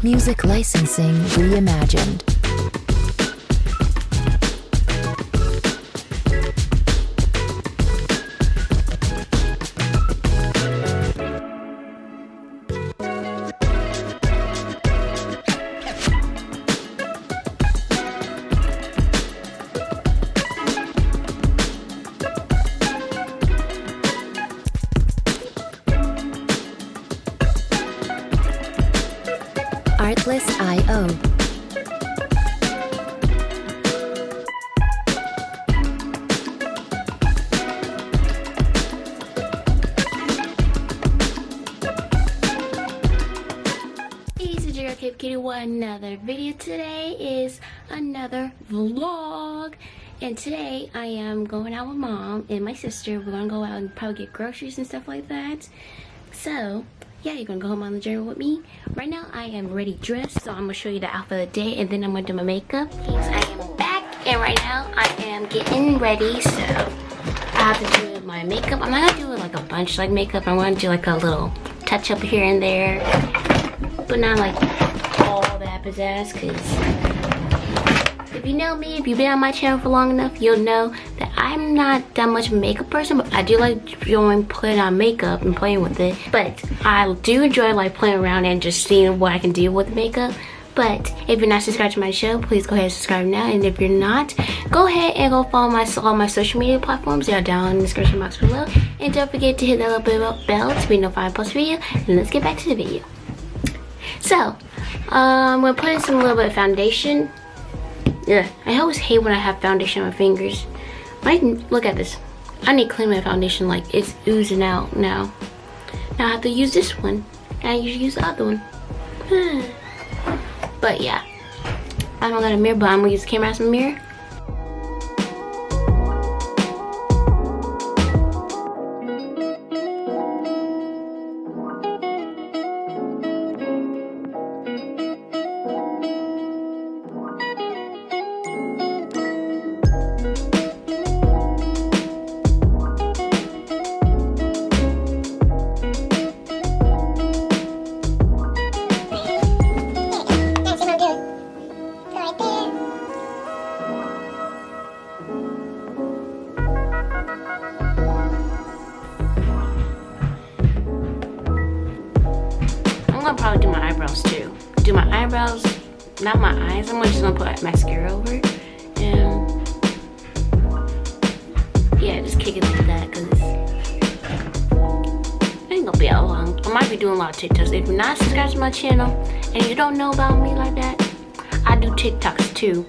Music licensing reimagined. Artlist.io. It's your girl Kpcutie with another video. Today is another vlog, and today I am going out with mom and my sister. We're gonna go out and probably get groceries and stuff like that. So yeah, you're gonna go home on the journey with me. Right now I am ready dressed, so I'm gonna show you the outfit of the day, and then I'm gonna do my makeup. I am back, and right now I am getting ready, so I have to do my makeup. I'm not gonna do it like a bunch like makeup. I'm gonna do like a little touch up here and there, but not like all that pizzazz, because if you know me, if you've been on my channel for long enough, you'll know that I'm not that much of a makeup person, but I do like putting on makeup and playing with it. But I do enjoy like playing around and just seeing what I can do with makeup. But if you're not subscribed to my show, please go ahead and subscribe now. And if you're not, go ahead and go follow all my social media platforms. They are down in the description box below. And don't forget to hit that little bell to be notified when I post a video. And let's get back to the video. So, I'm going to put in some little bit of foundation. Yeah, I always hate when I have foundation on my fingers. Look at this. I need to clean my foundation, like it's oozing out now. Now I have to use this one, and I usually use the other one. But yeah, I don't got a mirror, but I'm gonna use the camera as a mirror. I'm gonna probably do my eyebrows too. Do my eyebrows, not my eyes. I'm just gonna put mascara over, and yeah, just kick it like that, cause it ain't gonna be that long. I might be doing a lot of TikToks. If you're not subscribed to my channel and you don't know about me like that, I do TikToks too.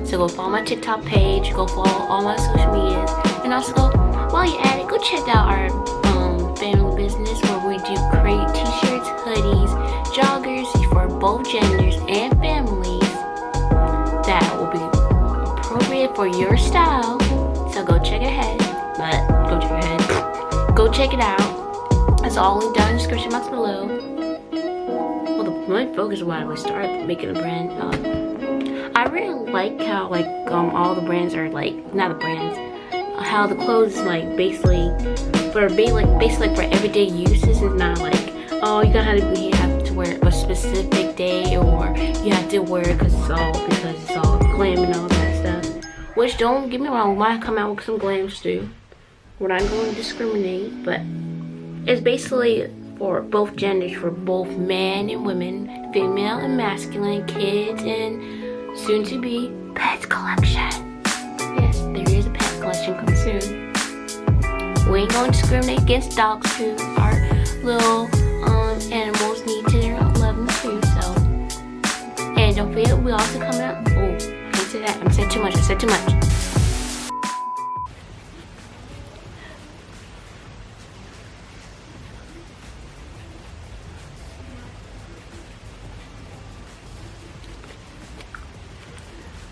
So go follow my TikTok page, go follow all my social medias, and also while you're at it, go check out our family business where we do create t-shirts, hoodies, joggers for both genders and families that will be appropriate for your style. So go check it go check it out. It's all linked down in the description box below. Well, the main focus of why we started making a brand. I really like how all the brands are not the brands, how the clothes is basically for everyday uses. It's not like, oh, you have to wear a specific day, or you have to wear it because it's all glam and all that stuff. Which, don't get me wrong, we might come out with some glams too. We're not going to discriminate, but it's basically for both genders, for both men and women, female and masculine, kids, and soon to be pet collection. Yes, there is a pet collection coming soon. We ain't going to discriminate against dogs too. Our little animals need their loving too. So, and don't forget, we also coming out. Oh, I can't say that. I said too much.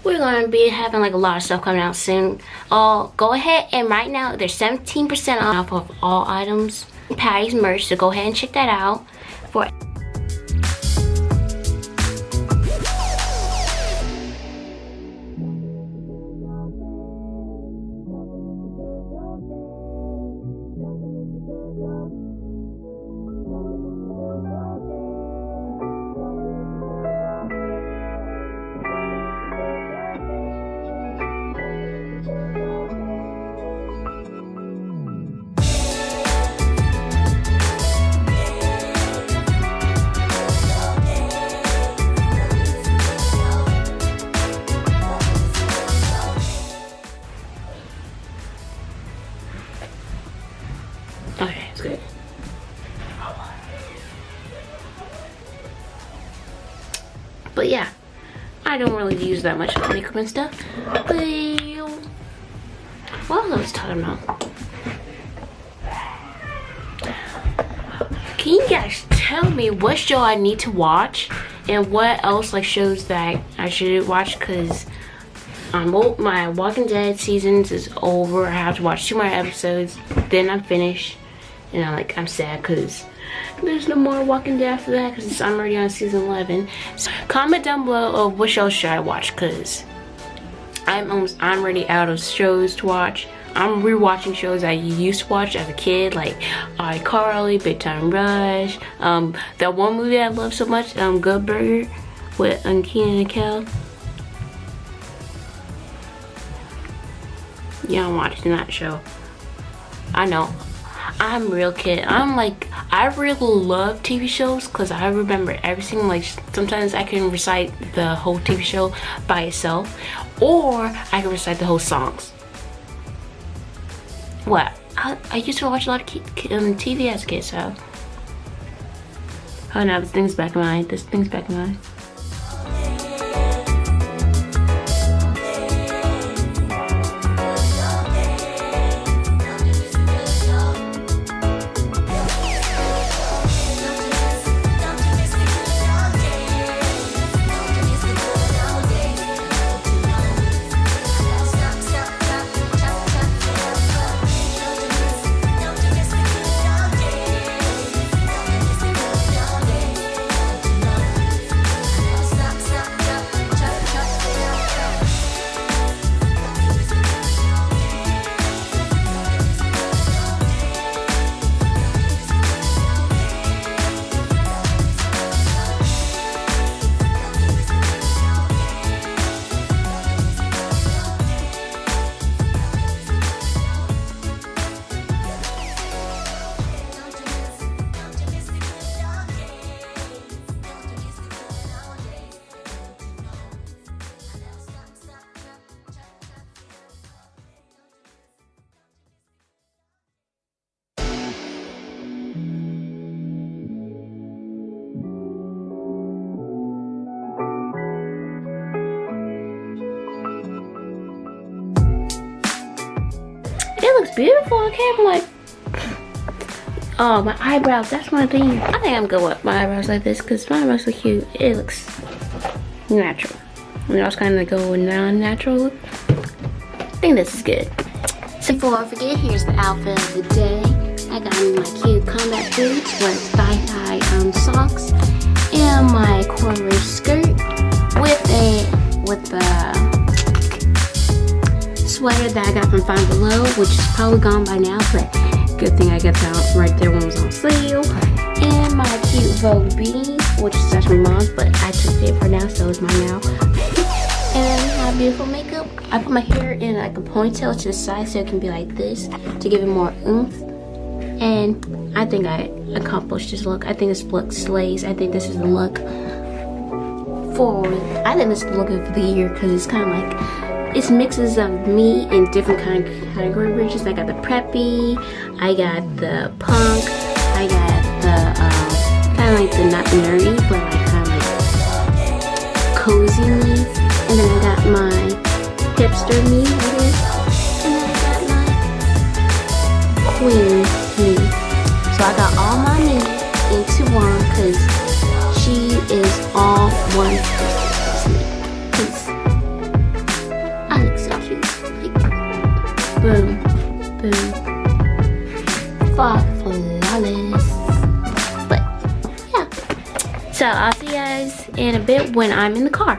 We're gonna be having a lot of stuff coming out soon. Go ahead, and right now there's 17% off of all items. Patty's merch, so go ahead and check that out. For But yeah, I don't really use that much makeup and stuff. But what was I talking about? Can you guys tell me what show I need to watch and what else like shows that I should watch? Cause my Walking Dead seasons is over. I have to watch 2 more episodes, then I'm finished, and I'm sad because there's no more Walking Dead after that because I'm already on season 11. So comment down below of what show should I watch, because I'm already out of shows to watch. I'm rewatching shows I used to watch as a kid, like iCarly, Big Time Rush, that one movie I love so much, Good Burger, with Kenan and Kel. Yeah, I'm watching that show. I know. I'm a real kid. I really love TV shows because I remember everything. Like, sometimes I can recite the whole TV show by itself, or I can recite the whole songs. What? I used to watch a lot of TV as a kid, so. Oh no, this thing's back in mind. This thing's back in mind. It looks beautiful on camera. Oh, my eyebrows, that's my thing. I think I'm good with my eyebrows like this because my eyebrows are cute. It looks natural. And I was kind of going non-natural look. I think this is good. So before I forget, here's the outfit of the day. I got my cute combat boots with thigh-high socks and my corduroy skirt with the sweater that I got from Five Below, which is probably gone by now, but good thing I got that right there when it was on sale. And my cute Vogue beanie, which is just my mom's, but I took it for now, so it's mine now. And my beautiful makeup. I put my hair in like a ponytail to the side so it can be like this to give it more oomph. And I think I accomplished this look. I think this look slays. I think this is the look I think this is the look of the year because it's kind of like, it's mixes of me in different kind of category ranges. I got the preppy, I got the punk, I got the kind of like the not nerdy, but like kind of like cozy me. And then I got my hipster me, I guess. And then I got my queen me. So I got all my me into one because she is all one person. Because I look so cute. Like, boom, boom. Flawless. But, yeah. So, I'll see you guys in a bit when I'm in the car.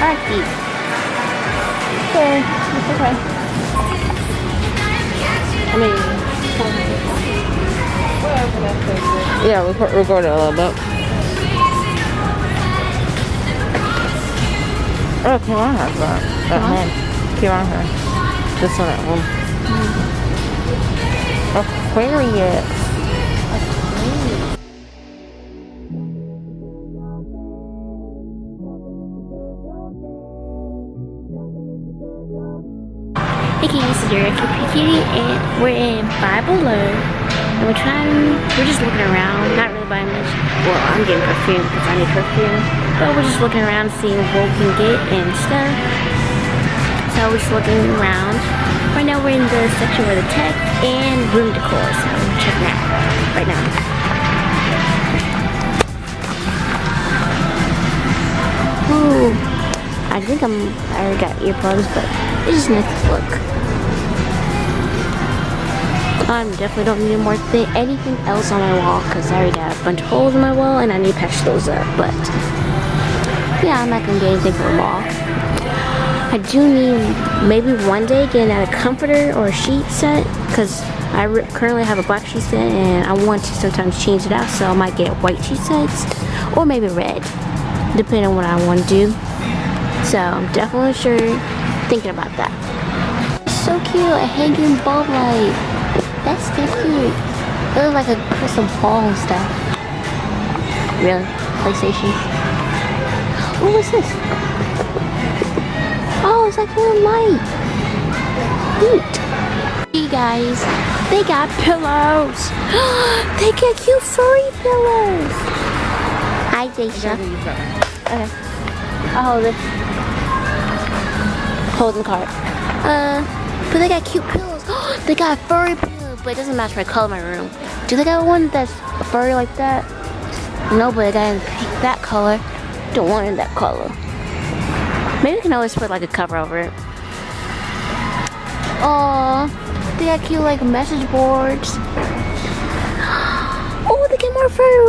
I like these. Okay, it's okay. I mean, Yeah, record it a little bit. Oh, Kiwan has that at home. Kiwan has this one at home. Aquarius. hey Kitty, this is your Kpcutie, and we're in Five Below, and we're just looking around, not really buying much. Well, I'm getting perfume because I need perfume, but we're just looking around, seeing what we can get and stuff. So we're just looking around. Right now we're in the section where the tech and room decor, so we're checking that right now. Ooh, I think I already got earplugs, but it's just nice to look. I definitely don't need more anything else on my wall because I already got a bunch of holes in my wall and I need to patch those up. But yeah, I'm not gonna get anything for the wall. I do need maybe one day get another comforter or a sheet set because I currently have a black sheet set and I want to sometimes change it out, so I might get white sheet sets or maybe red, depending on what I want to do. So I'm definitely thinking about that. So cute, a hanging bulb light. That's so cute. It looks like a crystal ball and stuff. Really? PlayStation? Oh, what's this? Oh, it's like a little light. Neat. Hey guys, they got pillows. They got cute furry pillows. Hi, Daisha. Okay. I'll hold it. Hold the cart. But they got cute pillows. They got furry pillows, but it doesn't match my color in my room. Do they got one that's furry like that? No, but they got in that color. Don't want it in that color. Maybe we can always put like a cover over it. Oh, they got cute like message boards. Oh, they get more furry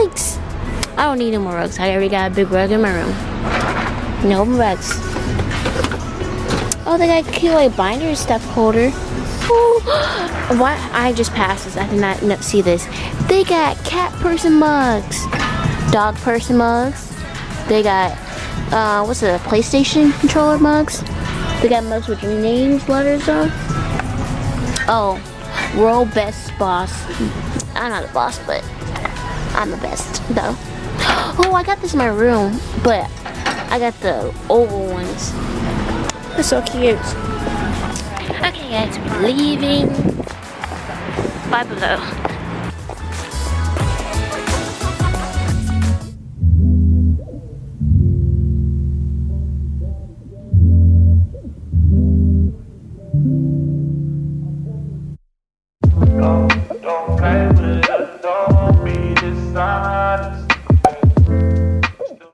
rugs. I don't need no more rugs. I already got a big rug in my room. No rugs. Oh, they got cute like binder stuff holder. Oh, what? I just passed this. I did not see this. They got cat person mugs, dog person mugs. They got what's it? PlayStation controller mugs. They got mugs with your names, letters on. Oh, world best boss. I'm not the boss, but I'm the best though. Oh, I got this in my room, but I got the oval ones. They're so cute. Okay guys, we're leaving Five Below.